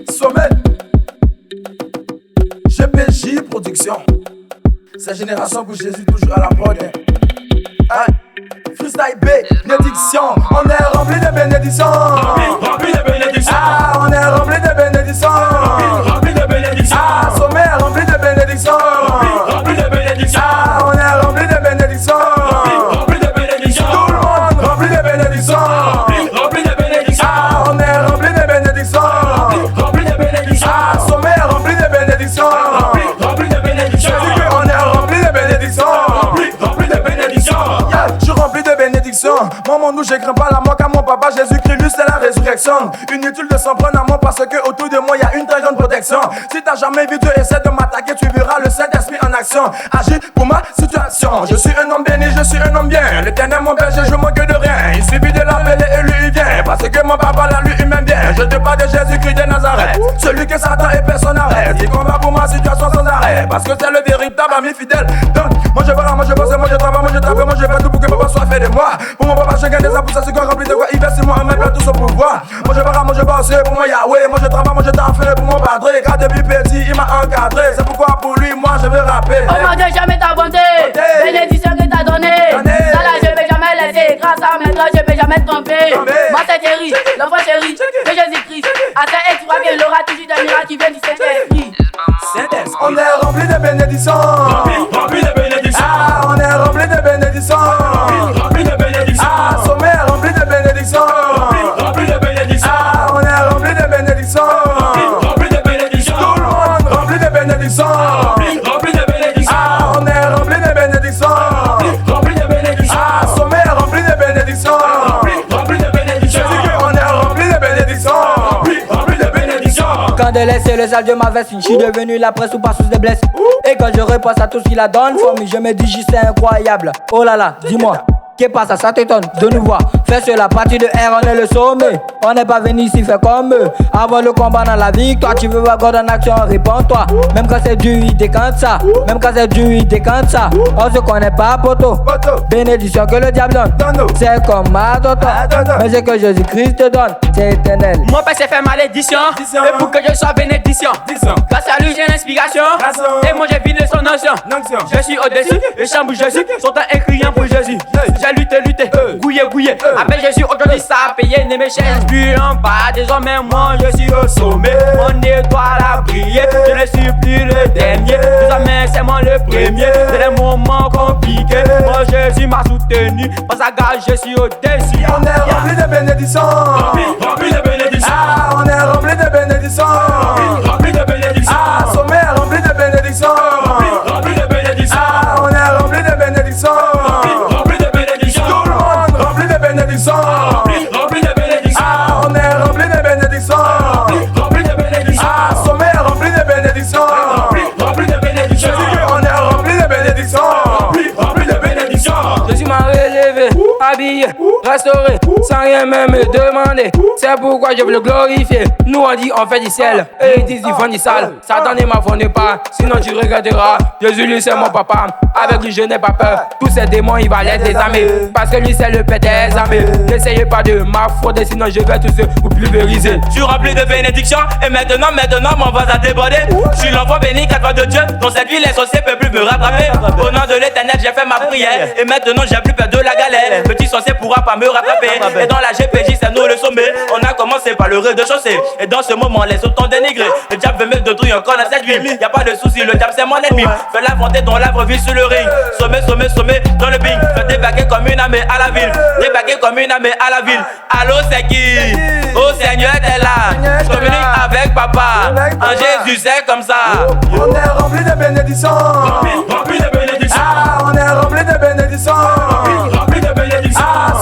Sommet GPJ Production. Cette génération pour Jésus toujours à la prod. Freestyle B, bénédiction. On est rempli de bénédictions. Rempli de bénédictions. Ah, on est rempli de bénédictions. Rempli de bénédictions. Ah, Sommet rempli de bénédictions. Rempli de bénédictions. Ah, on est rempli de bénédictions. Rempli de bénédictions. Tout le monde rempli de bénédictions. Rempli de bénédictions. Ah, on est rempli de bénédictions. Rempli de bénédictions. Ah, Sommet rempli de bénédictions. Rempli de bénédictions. Jésus, on est rempli de bénédictions. Rempli de bénédictions. Yeah, je suis rempli de bénédictions. Moi, mon nous, je crains pas la mort car mon papa Jésus-Christ, lui, c'est la résurrection. Inutile de s'en prendre à moi parce que autour de moi, il y a une très grande protection. Si t'as jamais vu Dieu essaie de m'attaquer, tu verras le Saint-Esprit en action. Agis pour ma situation. Je suis un homme béni, je suis un homme bien. L'Éternel, mon berger, je manque de rien. Il suffit de l'appeler et lui, il vient. Parce que mon papa, là, lui, il m'aime bien. Je te parle de Jésus-Christ de Nazareth. Celui que Satan et personne n'arrête. Il combat pour ma situation sans arrêt. Parce que c'est le véritable ami fidèle. Donc, moi je vais moi je bosse, moi je travaille, moi je tape, moi je fais tout pour que papa soit fait de moi. Pour mon papa, je gagne des appuis, ça c'est rempli de quoi. Il verse sur moi, en même tout son pouvoir. Moi je vais moi je bosse, pour moi Yahweh. Moi je travaille, moi je t'en pour mon padre. Car depuis petit, il m'a encadré. C'est pourquoi pour lui, moi je vais rapper. Oh mon Dieu, jamais ta bonté, bénédiction que t'as donnée. Ça là, je vais jamais laisser. Grâce à maître, je vais jamais te tromper. Moi c'est Thierry, l'enfant chéri de Jésus-Christ. À ta ex, tu vois bien, il aura toujours des miracles qui viennent du Saint-Esprit. On est rempli de bénédictions. Rempli de bénédictions. Ah, on est rempli de bénédictions. Rempli de bénédictions. Ah, Sommet rempli de bénédictions. Rempli de bénédictions. Ah, on est rempli de bénédictions. Rempli de bénédictions. Tout le monde rempli de bénédictions. Rempli de bénédictions. Ah, on est rempli de bénédictions. Rempli de bénédictions. Ah, Sommet rempli de bénédictions. Rempli de bénédictions. On est rempli de bénédictions. Rempli de bénédictions. Quand de laisser le sale de ma veste, je suis devenu la presse ou pas sous de blesse. Et quand je repasse à tout ce qu'il a donné, famille, je me dis c'est incroyable. Oh là là, dis-moi, qu'est-ce qui passe, ça t'étonne de nous voir. Fais sur la partie de R, on est le sommet. On n'est pas venu ici faire comme eux. Avant le combat dans la victoire, tu veux voir God en action, réponds-toi. Même quand c'est dur, il décante ça. Même quand c'est dur, il décante ça. On se connaît pas, poto. Bénédiction que le diable donne. C'est comme ma toto. Mais ce que Jésus-Christ te donne, c'est éternel. Mon père s'est fait malédiction. Et pour que je sois bénédiction. Grâce à lui, j'ai l'inspiration. Et moi, j'ai vidé son notion. Je suis au-dessus, les chambres Jésus sont un criant pour Jésus. J'ai lutté, gouillé. Avec Jésus, aujourd'hui, ça a payé. Ne me cherche plus en bas. Désormais, moi, je suis au sommet. Mon étoile a brillé. Je ne suis plus le dernier. Désormais, c'est moi le premier. C'est des moments compliqués. Moi, Jésus m'a soutenu. Par sa grâce, je suis au-dessus. On est rempli de bénédictions. Rempli de bénédictions. Ah, on est rempli de bénédictions. Rempli de bénédictions. Ah, Sommet rempli de bénédictions. Rempli de bénédictions. Ah, on est rempli de bénédictions. Rempli de bénédictions. Tout le monde rempli de bénédictions. Rempli de bénédictions. Ah, on est rempli de bénédictions. Rempli de bénédictions. Ah, Sommet rempli de bénédictions. Rempli de bénédictions. On est rempli de bénédictions. Rempli de bénédictions. Jésus m'a relevé, habillé, restauré, sans rien même me demander. C'est pourquoi je veux le glorifier. Nous on dit on fait du ciel, et ils disent ils font du sale. Satan ne m'affronte pas, sinon tu regretteras. Jésus lui c'est mon papa, avec lui je n'ai pas peur. Tous ces démons il va les désarmer, parce que lui c'est le père des armées. N'essayez pas de m'affronter, sinon je vais tous vous pulvériser. Je suis rempli de bénédictions et maintenant mon vase a débordé. Je suis l'enfant béni 4 fois de Dieu. Dans cette vie les sorciers peuvent plus me rattraper. Au nom de l'Éternel j'ai fait ma prière et maintenant j'ai plus peur de la galère. Petit sorcier pourra pas me rattraper. Et dans la GPJ c'est nous le sommet. On a commencé par le rez-de-chaussée et dans ce moment les autres ont dénigré. Le diable veut me détruire encore dans cette ville. Y a pas de souci, le diable c'est mon ennemi. Fais l'affronter dans l'arbre vie sur le ring. Sommet dans le bing. Fais débarquer comme une armée à la ville. Débarquer comme une armée à la ville. Allô c'est qui? Oh Seigneur t'es là. Je communique avec papa. En Jésus c'est comme ça. On est rempli de bénédictions. Rempli de bénédictions. Ah, on est rempli de bénédictions. Rempli de bénédictions. Ah,